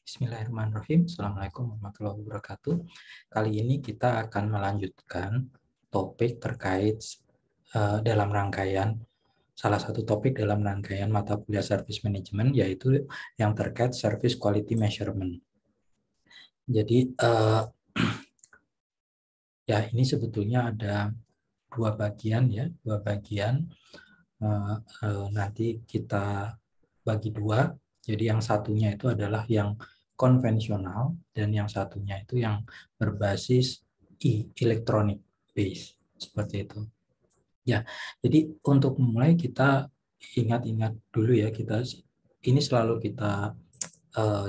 Bismillahirrahmanirrahim. Assalamualaikum warahmatullahi wabarakatuh. Kali ini kita akan melanjutkan topik terkait dalam rangkaian salah satu topik dalam rangkaian mata kuliah Service Management, yaitu yang terkait Service Quality Measurement. Jadi ya ini sebetulnya ada dua bagian ya, nanti kita bagi dua. Jadi yang satunya itu adalah yang konvensional dan yang satunya itu yang berbasis electronic base, seperti itu. Ya, jadi untuk mulai kita ingat-ingat dulu ya, ini selalu kita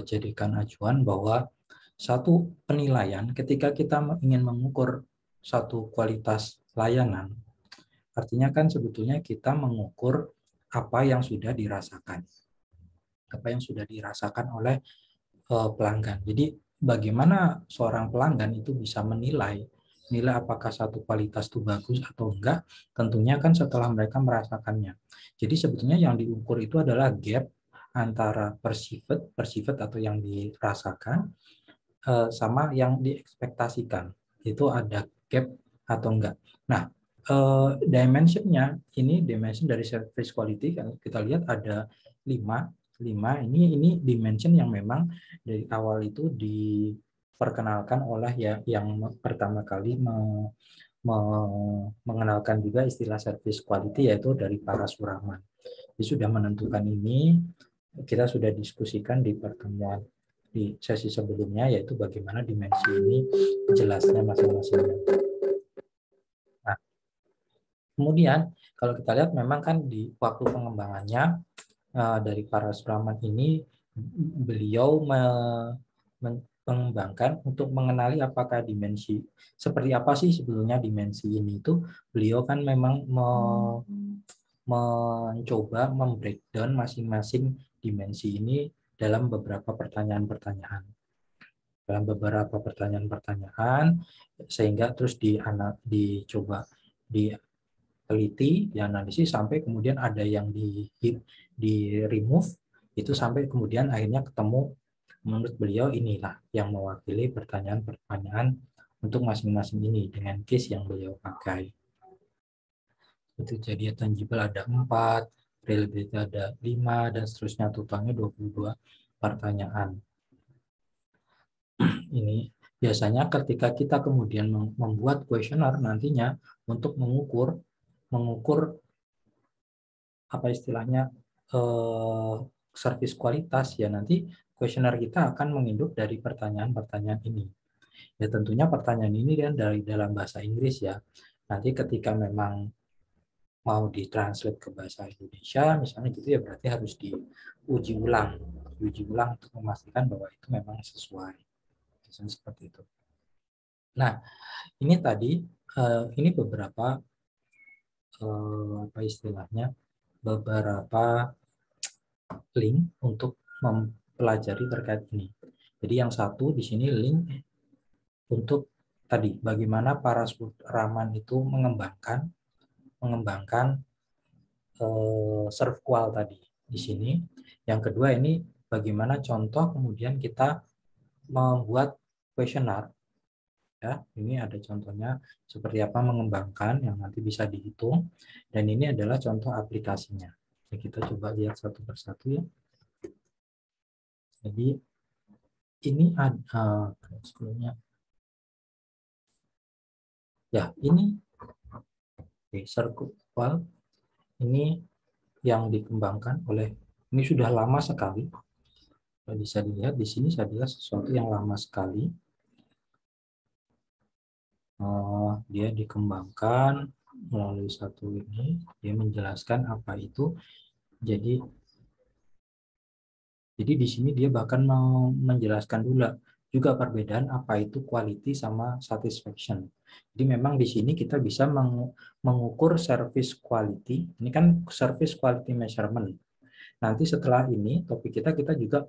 jadikan acuan bahwa satu penilaian ketika kita ingin mengukur satu kualitas layanan, artinya kan sebetulnya kita mengukur apa yang sudah dirasakan oleh pelanggan. Jadi bagaimana seorang pelanggan itu bisa menilai apakah satu kualitas itu bagus atau enggak, tentunya kan setelah mereka merasakannya. Jadi sebetulnya yang diukur itu adalah gap antara perceived atau yang dirasakan sama yang diekspektasikan. Itu ada gap atau enggak. Nah, dimensionnya, ini dimension dari service quality, kan kita lihat ada 5. Ini dimension yang memang dari awal itu diperkenalkan oleh yang pertama kali mengenalkan juga istilah service quality, yaitu dari Parasuraman. Dia sudah menentukan ini, kita sudah diskusikan di pertemuan di sesi sebelumnya, yaitu bagaimana dimensi ini jelasnya masing-masingnya. Nah, kemudian kalau kita lihat memang kan di waktu pengembangannya dari Parasuraman ini, beliau mengembangkan untuk mengenali apakah dimensi seperti apa sih sebetulnya dimensi ini. Itu beliau kan memang mencoba membreakdown masing-masing dimensi ini dalam beberapa pertanyaan-pertanyaan, sehingga terus dicoba diteliti, dianalisis, sampai kemudian ada yang di remove, itu sampai kemudian akhirnya ketemu, menurut beliau inilah yang mewakili pertanyaan-pertanyaan untuk masing-masing ini dengan case yang beliau pakai. Itu jadi tangible ada 4, reliability ada 5, dan seterusnya, totalnya 22 pertanyaan. Ini biasanya ketika kita kemudian membuat kuesioner nantinya untuk mengukur apa istilahnya service kualitas, ya nanti kuesioner kita akan menginduk dari pertanyaan-pertanyaan ini. Ya tentunya pertanyaan ini kan dari dalam bahasa Inggris ya. Nanti ketika memang mau ditranslate ke bahasa Indonesia misalnya gitu ya, berarti harus diuji ulang untuk memastikan bahwa itu memang sesuai. Misalnya seperti itu. Nah, ini tadi ini beberapa apa istilahnya, beberapa link untuk mempelajari terkait ini. Jadi yang satu di sini link untuk tadi bagaimana Parasuraman itu mengembangkan ServQual tadi di sini. Yang kedua ini bagaimana contoh kemudian kita membuat kuesioner. Ya, ini ada contohnya seperti apa mengembangkan yang nanti bisa dihitung, dan ini adalah contoh aplikasinya. Ya, kita coba lihat satu persatu ya. Jadi ini ada sebelumnya. Ya, ini ServQual ini yang dikembangkan oleh, ini sudah lama sekali. Bisa dilihat di sini adalah sesuatu yang lama sekali. Dia dikembangkan melalui satu ini, dia menjelaskan apa itu. Jadi di sini dia bahkan mau menjelaskan juga perbedaan apa itu quality sama satisfaction. Jadi memang di sini kita bisa mengukur service quality. Ini kan service quality measurement. Nanti setelah ini topik kita juga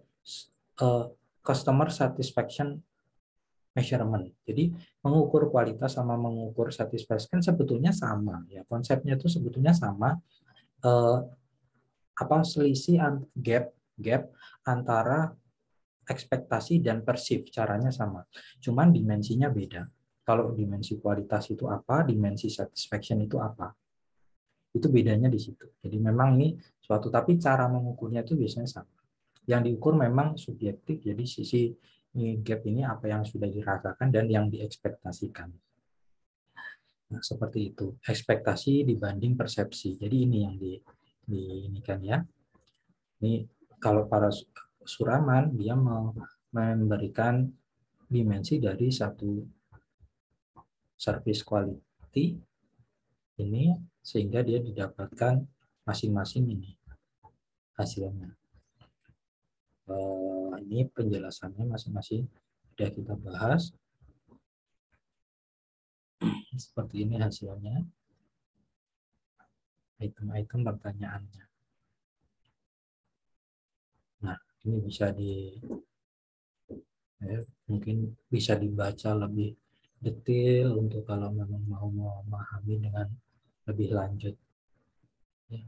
customer satisfaction measurement. Jadi mengukur kualitas sama mengukur satisfaction sebetulnya sama ya. Konsepnya itu sebetulnya sama. Selisih gap antara ekspektasi dan perceive caranya sama, cuman dimensinya beda. Kalau dimensi kualitas itu apa, dimensi satisfaction itu apa, itu bedanya di situ. Jadi memang ini suatu, tapi cara mengukurnya itu biasanya sama. Yang diukur memang subjektif, jadi sisi gap ini apa yang sudah dirasakan dan yang diekspektasikan. Nah, seperti itu. Ekspektasi dibanding persepsi. Jadi ini yang ini kan ya. Ini kalau para suraman dia memberikan dimensi dari satu service quality ini sehingga dia didapatkan masing-masing ini hasilnya. Ini penjelasannya masing-masing sudah kita bahas. Seperti ini hasilnya. Item-item pertanyaannya. Nah, ini bisa mungkin bisa dibaca lebih detail untuk kalau memang mau memahami dengan lebih lanjut. Ya.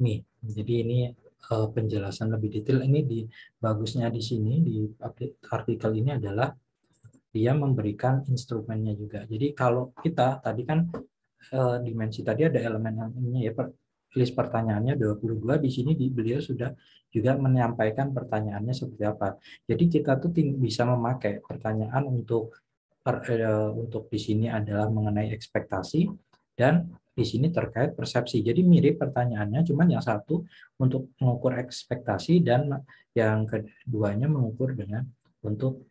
Nih, jadi ini penjelasan lebih detail. Ini bagusnya di sini di artikel ini adalah dia memberikan instrumennya juga. Jadi kalau kita tadi kan dimensi tadi ada elemennya ya, list pertanyaannya 22, di sini beliau sudah juga menyampaikan pertanyaannya seperti apa. Jadi kita tuh bisa memakai pertanyaan untuk di sini adalah mengenai ekspektasi dan di sini terkait persepsi. Jadi mirip pertanyaannya, cuman yang satu untuk mengukur ekspektasi dan yang keduanya mengukur dengan untuk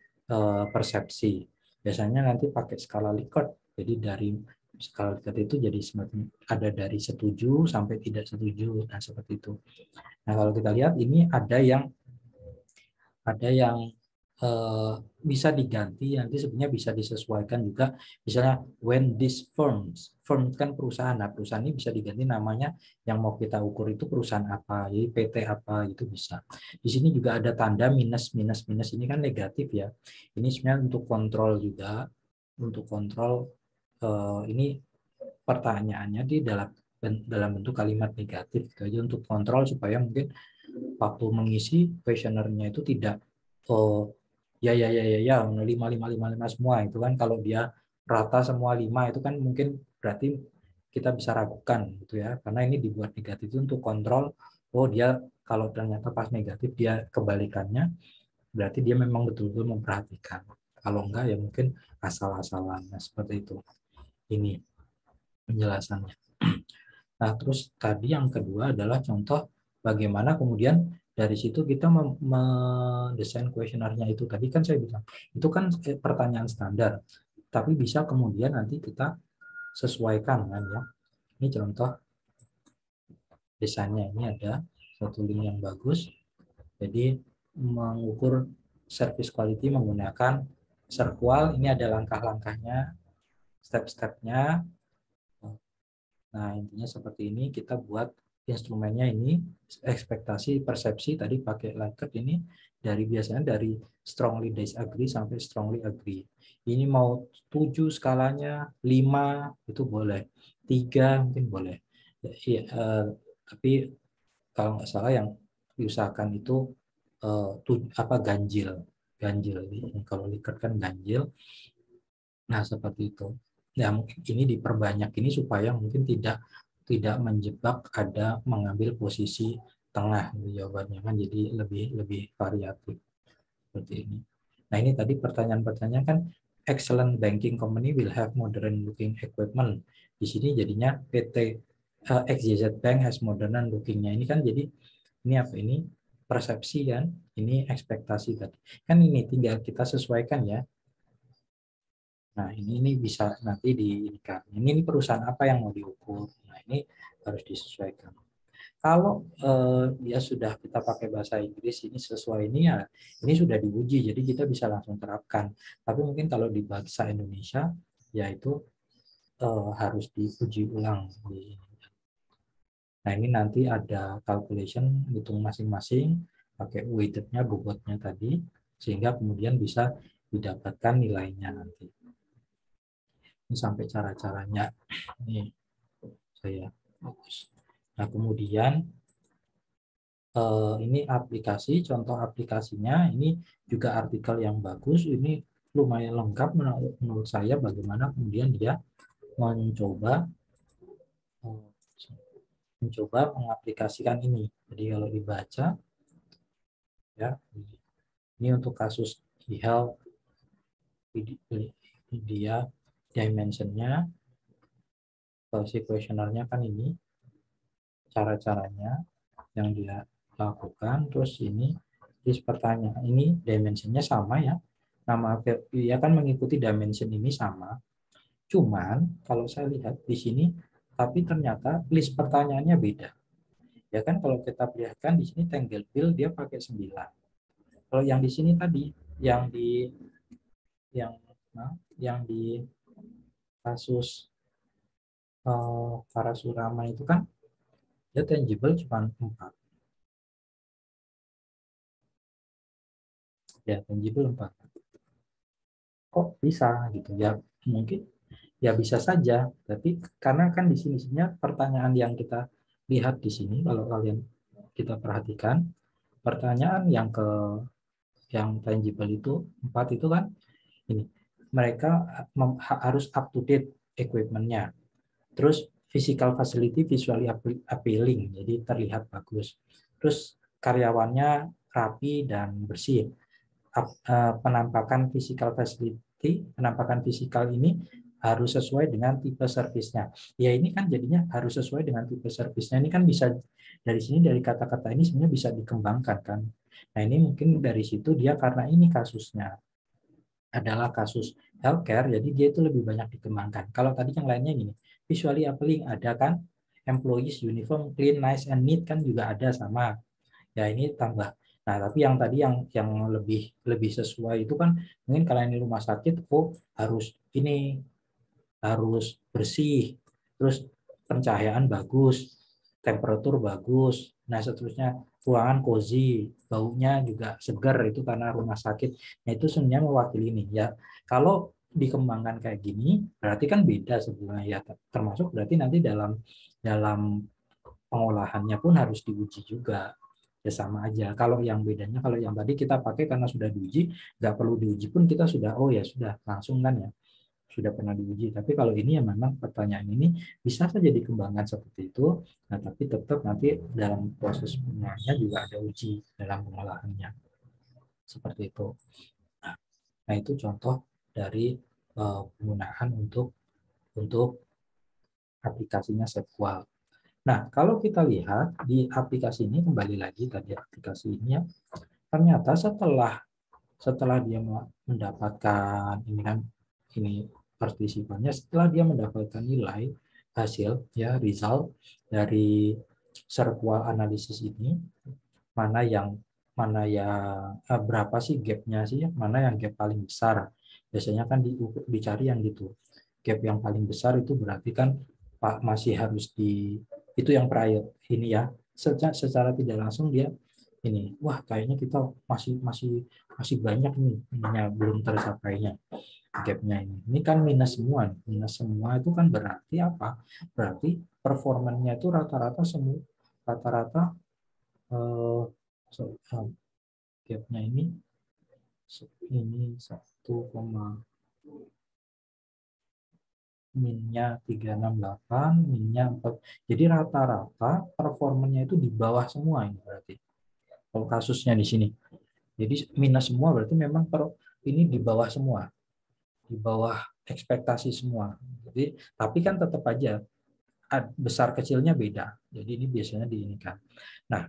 persepsi. Biasanya nanti pakai skala Likert. Jadi dari skala Likert itu jadi semacam ada dari setuju sampai tidak setuju, nah seperti itu. Nah kalau kita lihat ini ada yang bisa diganti, nanti sebenarnya bisa disesuaikan juga. Misalnya when this firm kan perusahaan, nah perusahaan ini bisa diganti namanya, yang mau kita ukur itu perusahaan apa, jadi PT apa, itu bisa. Di sini juga ada tanda minus ini kan negatif ya. Ini sebenarnya untuk kontrol juga, untuk kontrol ini pertanyaannya di dalam bentuk kalimat negatif gitu aja, untuk kontrol supaya mungkin waktu mengisi kuesionernya itu tidak ya 5 semua itu kan. Kalau dia rata semua 5 itu kan mungkin berarti kita bisa ragukan gitu ya, karena ini dibuat negatif itu untuk kontrol. Oh dia kalau ternyata pas negatif dia kebalikannya, berarti dia memang betul-betul memperhatikan. Kalau enggak ya mungkin asal-asalan. Nah, seperti itu ini penjelasannya. Nah, terus tadi yang kedua adalah contoh bagaimana kemudian dari situ kita mendesain kuesionernya itu. Tadi kan saya bilang, itu kan pertanyaan standar, tapi bisa kemudian nanti kita sesuaikan kan ya. Ini contoh desainnya, ini ada satu link yang bagus. Jadi mengukur service quality menggunakan Serqual, ini ada langkah-langkahnya, step-stepnya. Nah, intinya seperti ini, kita buat instrumennya ini, ekspektasi, persepsi, tadi pakai Likert ini, biasanya dari strongly disagree sampai strongly agree. Ini mau 7 skalanya, 5 itu boleh, 3 mungkin boleh. Ya, tapi kalau nggak salah yang diusahakan itu ganjil. Ganjil. Kalau Likert kan ganjil. Nah, seperti itu. Ya, mungkin ini diperbanyak ini supaya mungkin tidak menjebak ada mengambil posisi tengah jawabannya kan, jadi lebih lebih variatif seperti ini. Nah, ini tadi pertanyaan-pertanyaan kan, excellent banking company will have modern looking equipment. Di sini jadinya PT XYZ Bank has modern lookingnya. Ini kan jadi ini apa ini? Persepsi kan, ini ekspektasi tadi. Kan ini tinggal kita sesuaikan ya. Nah, ini bisa nanti diinikan. Ini perusahaan apa yang mau diukur. Nah, ini harus disesuaikan. Kalau ya sudah kita pakai bahasa Inggris ini sesuai ini ya, ini sudah diuji, jadi kita bisa langsung terapkan. Tapi mungkin kalau di bahasa Indonesia, ya itu harus diuji ulang. Nah, ini nanti ada calculation, hitung masing-masing. pakai weighted-nya, bobotnya tadi, sehingga kemudian bisa didapatkan nilainya nanti. Ini sampai cara-caranya. Ini saya fokus. Nah, kemudian ini aplikasi, contoh aplikasinya, ini juga artikel yang bagus, ini lumayan lengkap menurut saya bagaimana kemudian dia mencoba mengaplikasikan ini. Jadi kalau dibaca, ya, ini untuk kasus e-health, dia dimensionnya, si kuesionernya kan ini, cara-caranya yang dia lakukan, terus ini list pertanyaan, ini dimensionnya sama ya, nama dia kan mengikuti dimension ini sama, cuman kalau saya lihat di sini, tapi ternyata list pertanyaannya beda. Ya kan kalau kita perlihatkan di sini tangle bill dia pakai 9. Kalau yang di sini tadi, yang di yang di kasus Parasurama itu kan dia tangible cuma 4. Ya, tangible 4. Kok bisa gitu ya? Mungkin ya bisa saja, tapi karena kan di sini sebenarnya pertanyaan yang kita lihat di sini, kalau kalian kita perhatikan, pertanyaan yang tangible itu 4 itu kan ini, mereka harus up to date equipment-nya, terus physical facility visually appealing, jadi terlihat bagus, terus karyawannya rapi dan bersih. Penampakan physical facility, penampakan fisikal ini harus sesuai dengan tipe servisnya. Ya ini kan jadinya harus sesuai dengan tipe servisnya. Ini kan bisa dari sini, dari kata-kata ini sebenarnya bisa dikembangkan kan. Nah ini mungkin dari situ dia, karena ini kasusnya adalah kasus healthcare, jadi dia itu lebih banyak dikembangkan. Kalau tadi yang lainnya gini, visually appealing ada kan, employees uniform, clean, nice, and neat kan juga ada sama. Ya ini tambah. Nah, tapi yang tadi yang lebih sesuai itu kan mungkin kalian di rumah sakit, oh harus bersih, terus pencahayaan bagus, temperatur bagus, nah seterusnya ruangan cozy, baunya juga segar, itu karena rumah sakit. Nah itu sebenarnya mewakili ini ya. Kalau dikembangkan kayak gini, berarti kan beda sebenarnya ya. Termasuk berarti nanti dalam dalam pengolahannya pun harus diuji juga. Ya sama aja. Kalau yang bedanya, kalau yang tadi kita pakai karena sudah diuji, nggak perlu diuji pun kita sudah, oh ya sudah langsung kan ya, sudah pernah diuji. Tapi kalau ini ya memang pertanyaan ini bisa saja dikembangkan seperti itu, nah tapi tetap nanti dalam proses pengolahannya juga ada uji dalam pengolahannya. Seperti itu. Nah itu contoh dari penggunaan untuk aplikasinya SafeQual. Nah, kalau kita lihat di aplikasi ini, kembali lagi tadi aplikasi ini ya, ternyata setelah dia mendapatkan ini kan, ini partisipannya, setelah dia mendapatkan nilai hasil ya, result dari SafeQual analisis ini, mana yang berapa sih gapnya sih, mana yang gap paling besar, biasanya kan dicari yang gitu, gap yang paling besar itu berarti kan Pak masih harus itu yang prior ini ya, secara tidak langsung dia ini, wah kayaknya kita masih masih masih banyak nih ininya belum tercapainya gapnya ini kan minus semua itu kan berarti apa, berarti performanya itu rata-rata semua, rata-rata gapnya ini 1, minnya 368, minnya 4. Jadi rata-rata performanya itu di bawah semua ini berarti. Kalau kasusnya di sini. Jadi minus semua berarti memang ini di bawah semua. Di bawah ekspektasi semua. Jadi tapi kan tetap aja besar kecilnya beda. Jadi ini biasanya diinikan. Nah,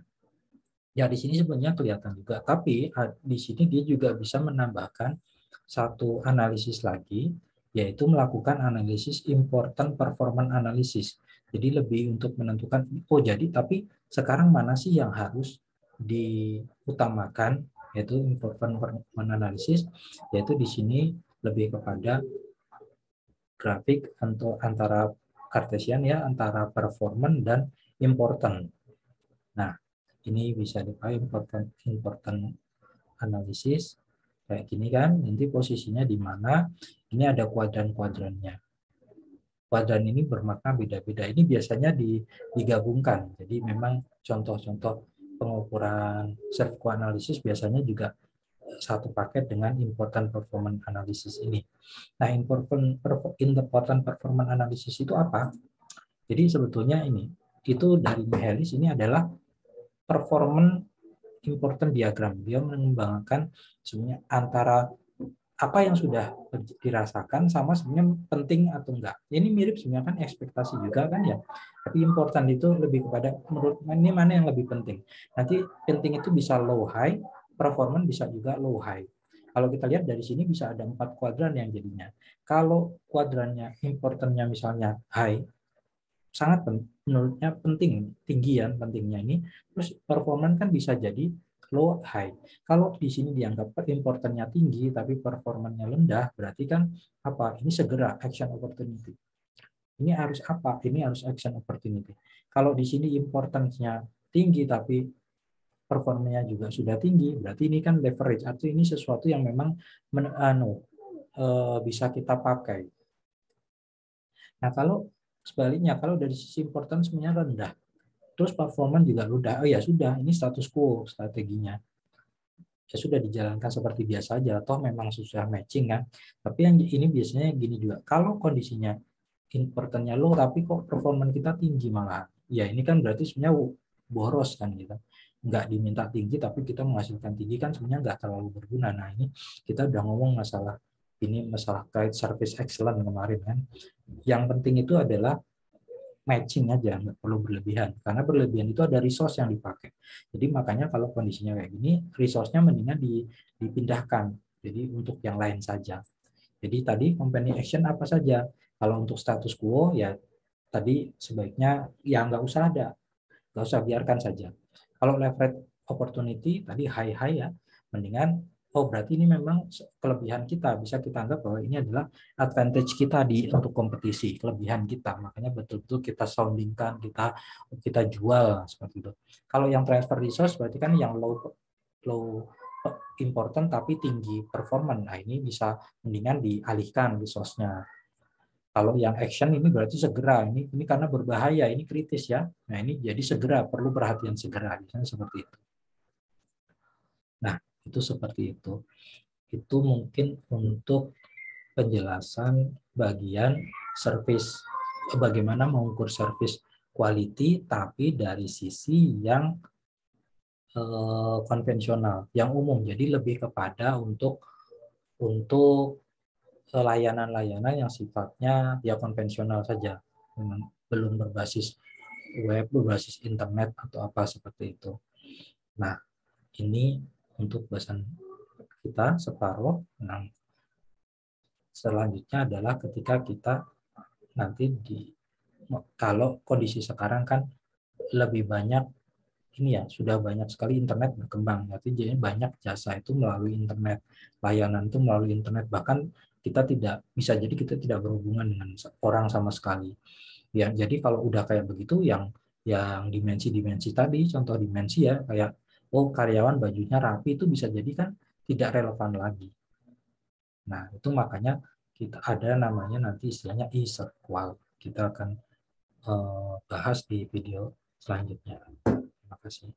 ya di sini sebenarnya kelihatan juga, tapi di sini dia juga bisa menambahkan satu analisis lagi, yaitu melakukan analisis important performance analysis. Jadi lebih untuk menentukan, oh jadi tapi sekarang mana sih yang harus diutamakan, yaitu important performance analysis, yaitu di sini lebih kepada grafik untuk antara Cartesian ya, antara performance dan important. Nah, Ini bisa dipakai important analysis kayak gini kan, nanti posisinya di mana, ini ada kuadran-kuadrannya. Kuadran ini bermakna beda-beda. Ini biasanya digabungkan. Jadi memang contoh-contoh pengukuran SERVQUAL analysis biasanya juga satu paket dengan important performance analysis ini. Nah, important performance analysis itu apa? Jadi sebetulnya itu dari Mihaly ini adalah performance important diagram. Dia mengembangkan sebenarnya antara apa yang sudah dirasakan sama sebenarnya penting atau enggak. Ini mirip sebenarnya kan ekspektasi juga kan ya. Tapi important itu lebih kepada menurut ini mana yang lebih penting. Nanti penting itu bisa low high, performance bisa juga low high. Kalau kita lihat dari sini bisa ada 4 kuadran yang jadinya. Kalau kuadrannya importantnya misalnya high, sangat menurutnya penting, tinggian pentingnya ini, terus performance kan bisa jadi low high. Kalau di sini dianggap importantnya tinggi tapi performanya rendah, berarti kan apa? Ini segera action opportunity. Ini harus apa? Ini harus action opportunity. Kalau di sini importance-nya tinggi tapi performanya juga sudah tinggi, berarti ini kan leverage, artinya ini sesuatu yang memang bisa kita pakai. Nah, kalau sebaliknya, kalau dari sisi importance sebenarnya rendah, terus performance juga udah, oh ya sudah, ini status quo strateginya. Ya sudah dijalankan seperti biasa aja, toh memang susah matching kan. Tapi yang ini biasanya gini juga, kalau kondisinya importantnya low, tapi kok performance kita tinggi malah. Ya ini kan berarti sebenarnya boros kan gitu. Nggak diminta tinggi, tapi kita menghasilkan tinggi kan sebenarnya nggak terlalu berguna. Nah ini kita udah ngomong masalah kait service excellent kemarin kan. Yang penting itu adalah matching aja, nggak perlu berlebihan. Karena berlebihan itu ada resource yang dipakai. Jadi makanya kalau kondisinya kayak gini, resource-nya mendingan dipindahkan. Jadi untuk yang lain saja. Jadi tadi company action apa saja. Kalau untuk status quo ya tadi sebaiknya ya nggak usah ada, nggak usah, biarkan saja. Kalau leverage opportunity tadi high ya, mendingan oh berarti ini memang kelebihan kita, bisa kita anggap bahwa ini adalah advantage kita untuk kompetisi, kelebihan kita, makanya betul-betul kita soundingkan, kita jual seperti itu. Kalau yang transfer resource berarti kan yang low important tapi tinggi performance, nah ini bisa mendingan dialihkan resource-nya. Kalau yang action ini berarti segera, ini karena berbahaya, ini kritis ya. Nah ini jadi segera, perlu perhatian segera, misalnya seperti itu. Nah itu seperti itu. Itu mungkin untuk penjelasan bagian service, bagaimana mengukur service quality, tapi dari sisi yang konvensional, yang umum. Jadi lebih kepada untuk layanan-layanan yang sifatnya ya konvensional saja, belum berbasis web, berbasis internet atau apa seperti itu. Nah, ini untuk bahasan kita separuh. Nah, selanjutnya adalah ketika kita nanti kalau kondisi sekarang kan lebih banyak ini ya, sudah banyak sekali internet berkembang. Jadi banyak jasa itu melalui internet, layanan itu melalui internet, bahkan kita tidak bisa, jadi kita tidak berhubungan dengan orang sama sekali. Ya, jadi kalau udah kayak begitu, yang dimensi-dimensi tadi, contoh dimensi ya, kayak oh karyawan bajunya rapi, itu bisa jadi kan tidak relevan lagi. Nah, itu makanya kita ada namanya nanti istilahnya e-SERVQUAL. Kita akan bahas di video selanjutnya. Terima kasih.